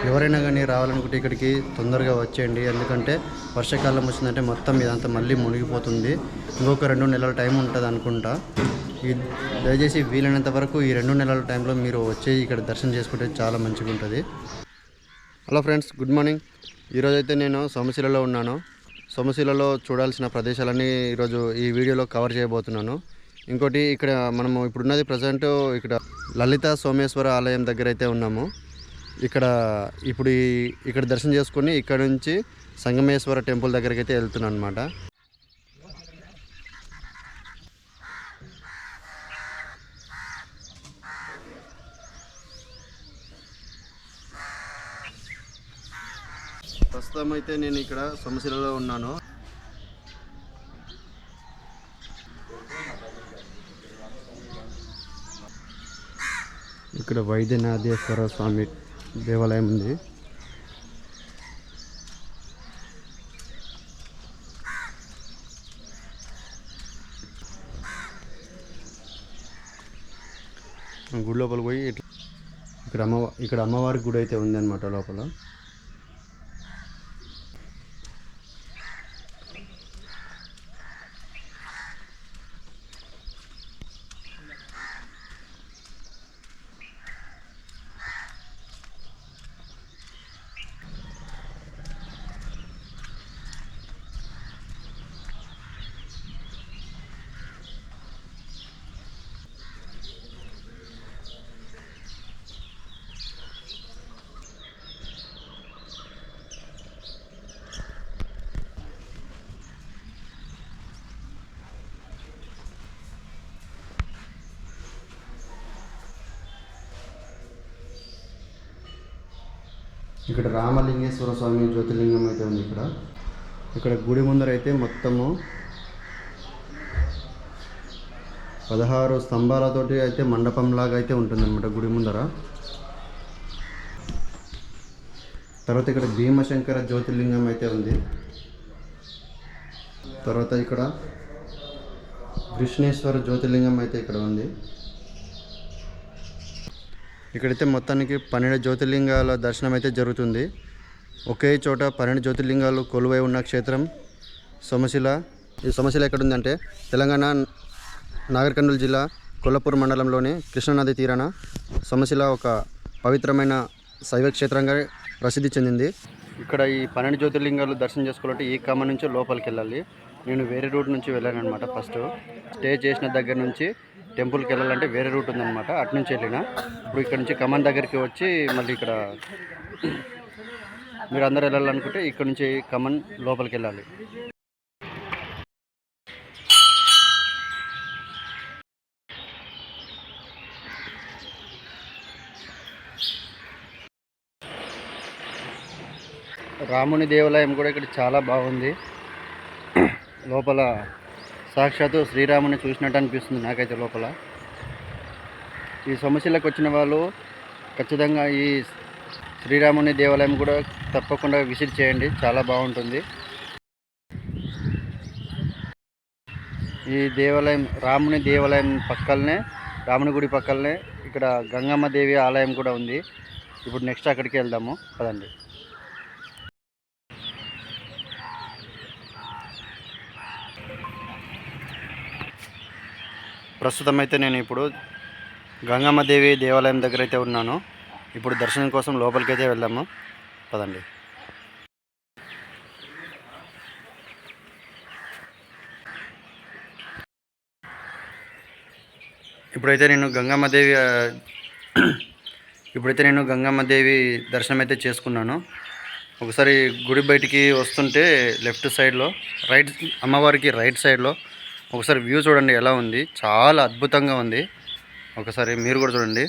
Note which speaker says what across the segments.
Speaker 1: ఎవరైనా కానీ రావాలనుకుంటే ఇక్కడికి తొందరగా వచ్చేయండి. ఎందుకంటే వర్షాకాలం వచ్చిందంటే మొత్తం ఇదంతా మళ్ళీ మునిగిపోతుంది. ఇంకొక 2 నెలల టైం ఉంటుంది అనుకుంటా. దయచేసి వీలైనంత వరకు ఈ 2 నెలల టైంలో మీరు వచ్చి ఇక్కడ దర్శనం చేసుకుంటే చాలా మంచిగా ఉంటుంది. Hello friends, good morning. ఈరోజైతే నేను సోమశిలలో ఉన్నాను. సోమశిలలో చూడాల్సిన ప్రదేశాలన్నీ ఈరోజు ఈ వీడియోలో కవర్ చేయబోతున్నాను. ఇంకోటి, ఇక్కడ మనము ఇప్పుడున్నది ప్రజెంట్ ఇక్కడ లలిత సోమేశ్వర ఆలయం దగ్గర అయితే ఉన్నాము. ఇక్కడ దర్శనం చేసుకొని ఇక్కడ నుంచి సంగమేశ్వర టెంపుల్ దగ్గరికి అయితే వెళ్తున్నాను అనమాట. ప్రస్తుతం అయితే నేను ఇక్కడ సోమశిలలో ఉన్నాను. ఇక్కడ వైద్యనాథేశ్వర స్వామి దేవాలయం ఉంది. గుడి లోపల పోయి ఇక్కడ అమ్మవారి గుడి అయితే ఉంది అనమాట లోపల. ఇక్కడ రామలింగేశ్వర స్వామి జ్యోతిర్లింగం అయితే ఉంది. ఇక్కడ గుడి ముందర అయితే మొత్తము 16 స్తంభాలతోటి అయితే మండపంలాగా అయితే ఉంటుందన్నమాట గుడి ముందర. తర్వాత ఇక్కడ భీమశంకర జ్యోతిర్లింగం అయితే ఉంది. తర్వాత ఇక్కడ కృష్ణేశ్వర జ్యోతిర్లింగం అయితే ఇక్కడ ఉంది. ఇక్కడైతే మొత్తానికి 12 జ్యోతిర్లింగాల దర్శనం అయితే జరుగుతుంది. ఒకే చోట 12 జ్యోతిర్లింగాలు కొలువై ఉన్న క్షేత్రం సోమశిల. ఈ సోమశిల ఎక్కడుందంటే తెలంగాణ నాగర్ కర్నూలు జిల్లా కొల్లాపూర్ మండలంలోని కృష్ణానది తీరాన సోమశిల ఒక పవిత్రమైన శైవ క్షేత్రంగా ప్రసిద్ధి చెందింది. ఇక్కడ ఈ 12 జ్యోతిర్లింగాలు దర్శనం చేసుకోవాలంటే ఈ కమ్మ నుంచి లోపలికి వెళ్ళాలి. నేను వేరే రూట్ నుంచి వెళ్ళాను అనమాట. ఫస్ట్ స్టే చేసిన దగ్గర నుంచి టెంపుల్కి వెళ్ళాలంటే వేరే రూట్ ఉందన్నమాట. అటు నుంచి వెళ్ళిన ఇప్పుడు ఇక్కడ నుంచి కమాన్ దగ్గరికి వచ్చి మళ్ళీ ఇక్కడ మీరు అందరూ వెళ్ళాలనుకుంటే ఇక్కడ నుంచి కమాన్ లోపలికి వెళ్ళాలి. రాముని దేవాలయం కూడా ఇక్కడ చాలా బాగుంది. లోపల సాక్షాత్తు శ్రీరాముని చూసినట్టు అనిపిస్తుంది నాకైతే లోపల. ఈ సోమశిలకు వచ్చిన వాళ్ళు ఖచ్చితంగా ఈ శ్రీరాముని దేవాలయం కూడా తప్పకుండా విజిట్ చేయండి, చాలా బాగుంటుంది. ఈ దేవాలయం రాముని దేవాలయం పక్కనే, రాముని గుడి పక్కనే ఇక్కడ గంగమ్మ దేవి ఆలయం కూడా ఉంది. ఇప్పుడు నెక్స్ట్ అక్కడికి వెళ్దాము పదండి. ప్రస్తుతం అయితే నేను ఇప్పుడు గంగమ్మ దేవి దేవాలయం దగ్గర అయితే ఉన్నాను. ఇప్పుడు దర్శనం కోసం లోపలికి అయితే వెళ్దాము పదండి. ఇప్పుడైతే నేను గంగమ్మ దేవి దర్శనం అయితే చేసుకున్నాను. ఒకసారి గుడి బయటికి వస్తుంటే లెఫ్ట్ సైడ్లో అమ్మవారికి రైట్ సైడ్లో ఒకసారి వ్యూ చూడండి ఎలా ఉంది, చాలా అద్భుతంగా ఉంది. ఒకసారి మీరు కూడా చూడండి.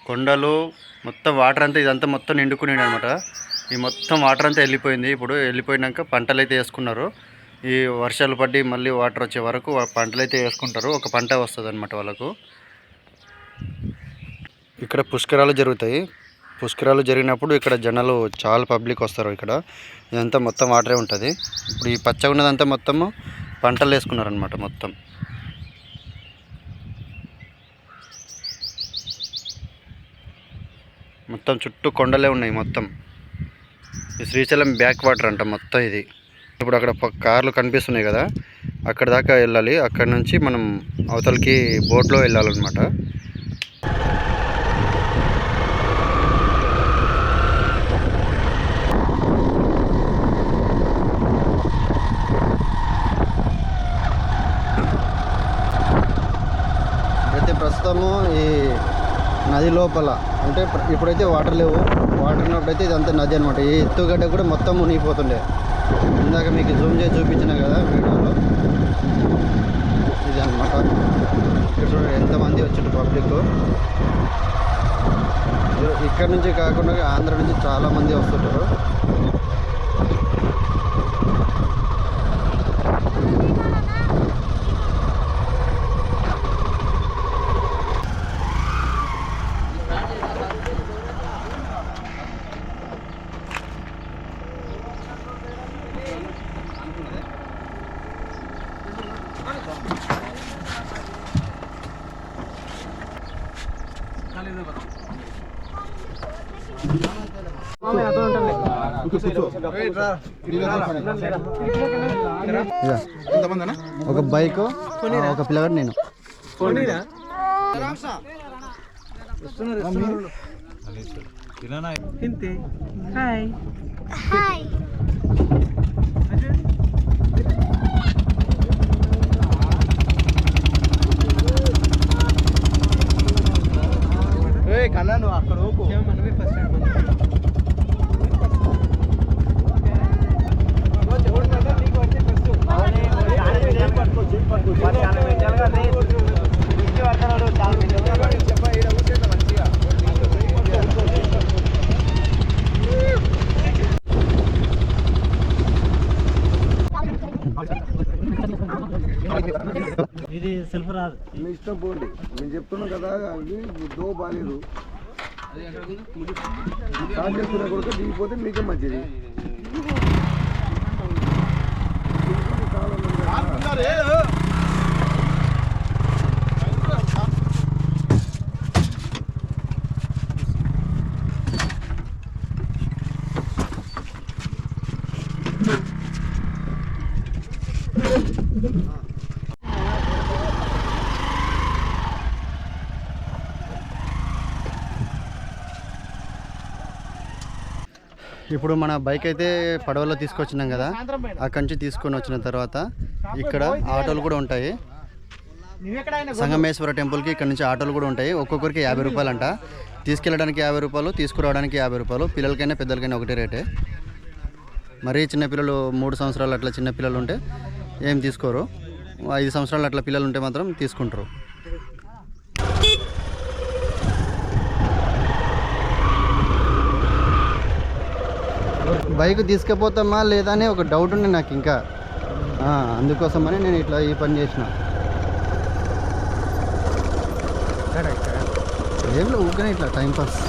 Speaker 1: కొండలు మొత్తం వాటర్ అంతా ఇదంతా మొత్తం నిండుకుని అనమాట. ఈ మొత్తం వాటర్ అంతా వెళ్ళిపోయింది. ఇప్పుడు వెళ్ళిపోయినాక పంటలు అయితే వేసుకున్నారు. ఈ వర్షాలు పడి మళ్ళీ వాటర్ వచ్చే వరకు పంటలు అయితే వేసుకుంటారు. ఒక పంట వస్తుంది అనమాట వాళ్ళకు. ఇక్కడ పుష్కరాలు జరుగుతాయి. పుష్కరాలు జరిగినప్పుడు ఇక్కడ జనాలు చాలా పబ్లిక్ వస్తారు. ఇక్కడ ఇదంతా మొత్తం వాటరే ఉంటుంది. ఇప్పుడు ఈ పచ్చగా ఉన్నదంతా మొత్తము పంటలు వేసుకున్నారనమాట. మొత్తం చుట్టూ కొండలే ఉన్నాయి మొత్తం. ఈ శ్రీశైలం బ్యాక్ వాటర్ అంట మొత్తం ఇది. ఇప్పుడు అక్కడ కార్లు కనిపిస్తున్నాయి కదా, అక్కడ దాకా వెళ్ళాలి. అక్కడ నుంచి మనం అవతలకి బోట్లో వెళ్ళాలన్నమాట. అయితే ప్రస్తుతము ఈ నది లోపల అంటే ఇప్పుడైతే వాటర్ లేవు. వాటర్ ఉన్నప్పుడైతే ఇదంతా నది అనమాట. ఈ ఎత్తుగడ్డ కూడా మొత్తం మునిగిపోతుండే. ఇందాక మీకు జూమ్ చేసి చూపించిన కదా వీడియోలో, ఇది అనమాట. ఇక్కడ చూడండి ఎంతమంది వచ్చిండ్రు పబ్లిక్. ఇక్కడ నుంచి కాకుండా ఆంధ్ర నుంచి చాలామంది వస్తుంటారు. ఒక బైక్, ఒక పిల్లగాడు, నేను. కన్నా నువ్వు అక్కడ
Speaker 2: ఇది సెల్ఫ్ రాదు.
Speaker 3: మీ ఇష్టం పోండి. నేను చెప్తున్నాను కదా, అది దో బాగాలేదు. స్టార్ట్ చేసుకునే కొడుకు దిగిపోతే మీకే మంచిది.
Speaker 1: ఇప్పుడు మన బైక్ అయితే పడవలో తీసుకొచ్చినాం కదా, అక్కడి నుంచి తీసుకొని వచ్చిన తర్వాత ఇక్కడ ఆటోలు కూడా ఉంటాయి. సంగమేశ్వర టెంపుల్కి ఇక్కడ నుంచి ఆటోలు కూడా ఉంటాయి. ఒక్కొక్కరికి 50 రూపాయలు అంట. తీసుకెళ్ళడానికి 50 రూపాయలు, తీసుకురావడానికి 50 రూపాయలు. పిల్లలకైనా పెద్దలకైనా ఒకటే రేటే. మరీ చిన్నపిల్లలు 3 సంవత్సరాలు అట్లా చిన్నపిల్లలు ఉంటే ఏం తీసుకోరు. 5 సంవత్సరాలు అట్లా పిల్లలు ఉంటే మాత్రం తీసుకుంటారు. బైక్ తీసుకుపోతామా లేదా అని ఒక డౌట్ ఉంది నాకు ఇంకా. అందుకోసమని నేను ఇట్లా ఈ పని చేసిన. ఏం ఊరికనే ఇట్లా టైంపాస్.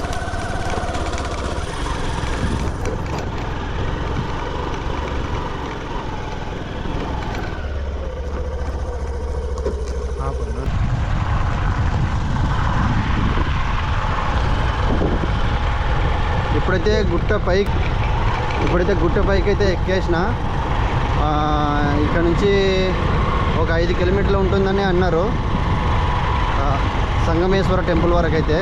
Speaker 1: ఇప్పుడైతే గుట్ట పైకి అయితే ఎక్కేసిన. ఇక్కడ నుంచి ఒక 5 కిలోమీటర్లు ఉంటుందని అన్నారు సంగమేశ్వర టెంపుల్ వరకు అయితే.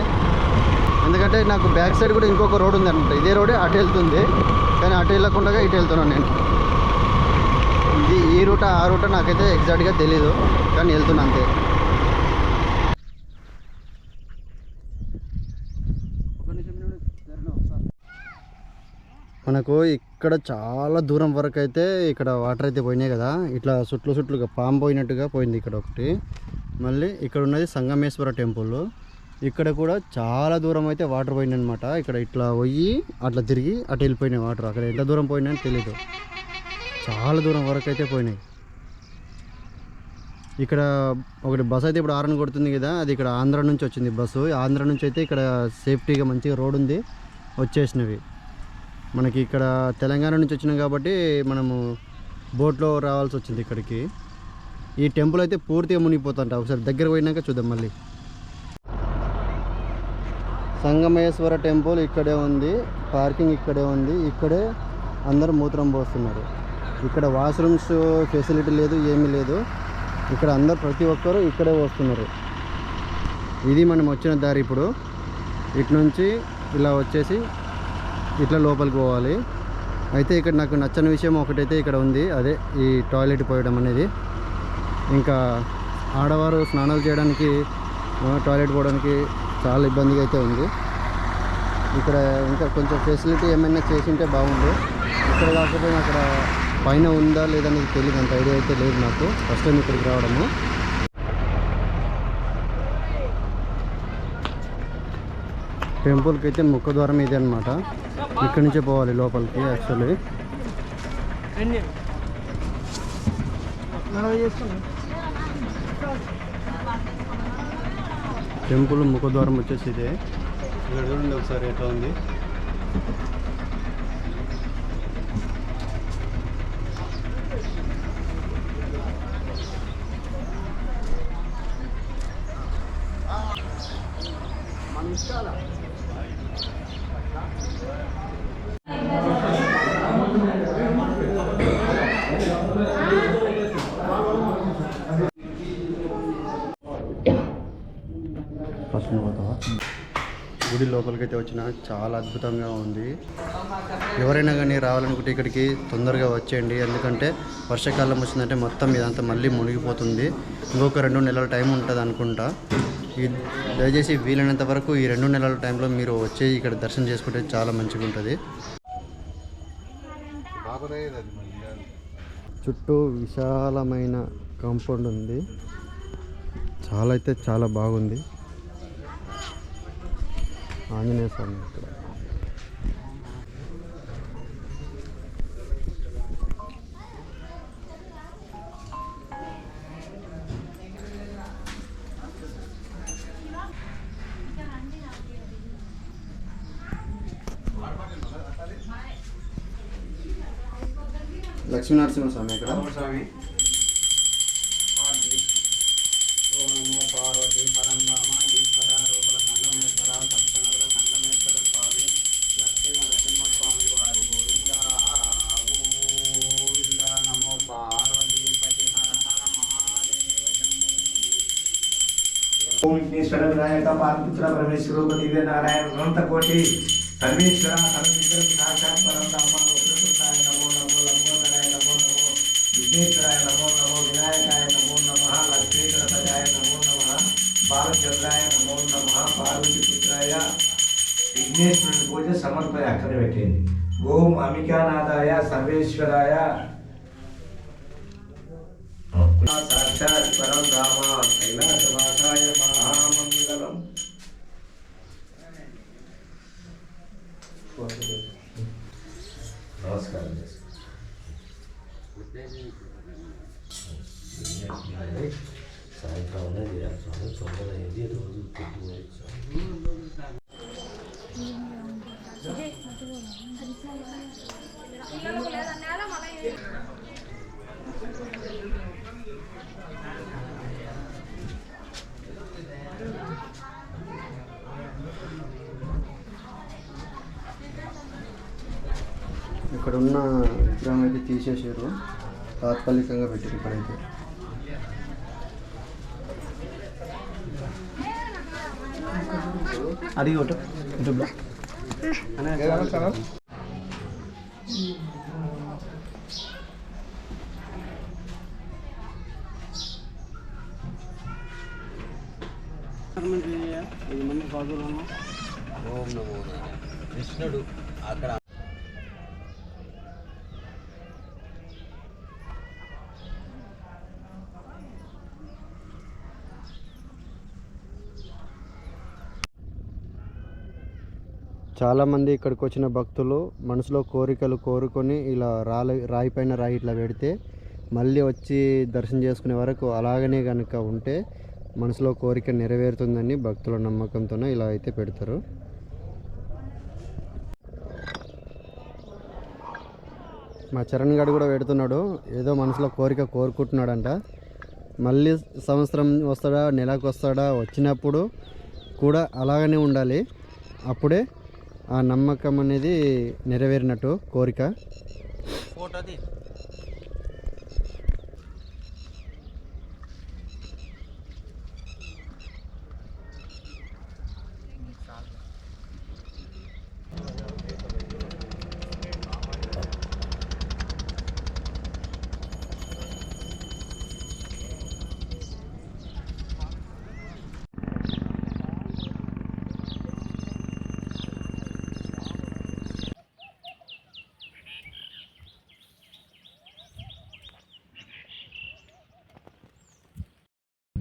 Speaker 1: ఎందుకంటే నాకు బ్యాక్ సైడ్ కూడా ఇంకొక రోడ్ ఉంది అనమాట. ఇదే రోడే అటు వెళ్తుంది, కానీ అటు వెళ్ళకుండా ఇటు వెళ్తున్నాను నేను. ఇది ఈ రూట ఆ రూట నాకైతే ఎగ్జాక్ట్గా తెలీదు, కానీ వెళ్తున్నా అంతే. మనకు ఇక్కడ చాలా దూరం వరకు అయితే ఇక్కడ వాటర్ అయితే పోయినాయి కదా. ఇట్లా చుట్లుగా పాము పోయినట్టుగా పోయింది ఇక్కడ ఒకటి. మళ్ళీ ఇక్కడ ఉన్నది సంగమేశ్వర టెంపుల్. ఇక్కడ కూడా చాలా దూరం అయితే వాటర్ పోయినాయి అనమాట. ఇక్కడ ఇట్లా పోయి అట్లా తిరిగి అటు వెళ్ళిపోయినాయి వాటర్. అక్కడ ఎంత దూరం పోయినాయని తెలీదు, చాలా దూరం వరకు అయితే పోయినాయి. ఇక్కడ ఒకటి బస్సు అయితే ఇప్పుడు హారన్ కొడుతుంది కదా, అది ఇక్కడ ఆంధ్ర నుంచి వచ్చింది బస్సు. ఆంధ్ర నుంచి అయితే ఇక్కడ సేఫ్టీగా మంచిగా రోడ్ ఉంది, వచ్చేసినవి. మనకి ఇక్కడ తెలంగాణ నుంచి వచ్చినాం కాబట్టి మనము బోట్లో రావాల్సి వచ్చింది ఇక్కడికి. ఈ టెంపుల్ అయితే పూర్తిగా మునిగిపోతుంట. ఒకసారి దగ్గర పోయినాక చూద్దాం. మళ్ళీ సంగమేశ్వర టెంపుల్ ఇక్కడే ఉంది, పార్కింగ్ ఇక్కడే ఉంది. ఇక్కడే అందరూ మూత్రం పోస్తున్నారు. ఇక్కడ వాష్రూమ్స్ ఫెసిలిటీ లేదు, ఏమీ లేదు. ఇక్కడ అందరు ప్రతి ఒక్కరూ ఇక్కడే వస్తున్నారు. ఇది మనం వచ్చిన దారి. ఇప్పుడు ఇటు నుంచి ఇలా వచ్చేసి ఇట్లా లోపలికి పోవాలి. అయితే ఇక్కడ నాకు నచ్చని విషయం ఒకటైతే ఇక్కడ ఉంది, అదే ఈ టాయిలెట్ పోయడం అనేది. ఇంకా ఆడవారు స్నానాలు చేయడానికి, టాయిలెట్ పోవడానికి చాలా ఇబ్బందిగా అయితే ఉంది. ఇక్కడ ఇంకా కొంచెం ఫెసిలిటీ ఏమైనా చేసింటే బాగుండు. ఇక్కడ కాకపోతే అక్కడ పైన ఉందా లేదా నీకు తెలియదు, అంత ఐడియా అయితే లేదు నాకు. ఫస్ట్ టైం ఇక్కడికి రావడము. టెంపుల్కి అయితే ముఖద్వారం ఇదే అనమాట. ఇక్కడి నుంచే పోవాలి లోపలికి. యాక్చువల్లీ టెంపుల్ ముఖద్వారం వచ్చేసి ఇదే. ఇక్కడ చూడండి ఒకసారి ఎట్లా ఉంది. గుడి లోపలికి అయితే వచ్చిన చాలా అద్భుతంగా ఉంది. ఎవరైనా కానీ రావాలనుకుంటే ఇక్కడికి తొందరగా వచ్చేయండి. ఎందుకంటే వర్షాకాలం వచ్చిందంటే మొత్తం ఇదంతా మళ్ళీ మునిగిపోతుంది. ఇంకొక 2 నెలల టైం ఉంటుంది అనుకుంటా. దయచేసి వీలైనంత వరకు ఈ 2 నెలల టైంలో మీరు వచ్చి ఇక్కడ దర్శనం చేసుకుంటే చాలా మంచిగా ఉంటుంది. చుట్టూ విశాలమైన కాంపౌండ్ ఉంది. చాలా అయితే చాలా బాగుంది. ఆంజనేయ స్వామి ఇక్కడ. లక్ష్మీనరసింహ స్వామి ఇక్కడ.
Speaker 4: ओम विघ्नेश्वर विनायक पार्वतीपुत्र परमेश्वर दिव्य नारायण अनंत कोटि सर्वेश्वर सर्वेश्वर साक्षात परम धाम उग्रसूताय नमो नमो लंबोदराय नमो नमो विघ्नेश्वराय नमो नमो विनायकाय नमो नमः लक्ष्मीधराय नमो नमः बालचंद्राय नमो नमः पार्वतीपुत्राय विघ्नेश्वर पूजा समर्पय अక్కడ పెట్టండి. ఓం అమికానాథాయ సర్వేశ్వరాయ साक्षात परम धाम कैलासवासाय महामंगलम. नमस्कार. సాయంత్రం తొందరైంది రోజు
Speaker 1: ఇక్కడ ఉన్న విగ్రహం అయితే తీసేసారు, తాత్కాలికంగా పెట్టారు ఇక్కడైతే.
Speaker 2: అది ఒకటి
Speaker 1: ఓం నమో కృష్ణుడు అక్కడ. చాలామంది ఇక్కడికి వచ్చిన భక్తులు మనసులో కోరికలు కోరుకొని ఇలా రాయి పైన రాయి ఇట్లా పెడితే మళ్ళీ వచ్చి దర్శనం చేసుకునే వరకు అలాగనే కనుక ఉంటే మనసులో కోరిక నెరవేరుతుందని భక్తుల నమ్మకంతోనే ఇలా అయితే పెడతారు. మా చరణ్ గారు కూడా పెడుతున్నాడు, ఏదో మనసులో కోరిక కోరుకుంటున్నాడంట. మళ్ళీ సంవత్సరం వస్తాడా, నెలకు వస్తాడా, వచ్చినప్పుడు కూడా అలాగనే ఉండాలి. అప్పుడే ఆ నమ్మకం అనేది నెరవేరినట్టు కోరిక.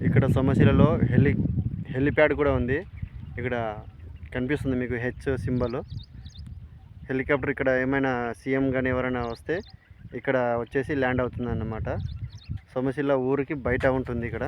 Speaker 1: ఇక్కడ సోమశిలలో హెలిప్యాడ్ కూడా ఉంది. ఇక్కడ కనిపిస్తుంది మీకు హెచ్ సింబల్. హెలికాప్టర్ ఇక్కడ ఏమైనా సీఎం కానీ ఎవరైనా వస్తే ఇక్కడ వచ్చేసి ల్యాండ్ అవుతుంది అన్నమాట. సోమశిల ఊరికి బయట ఉంటుంది ఇక్కడ.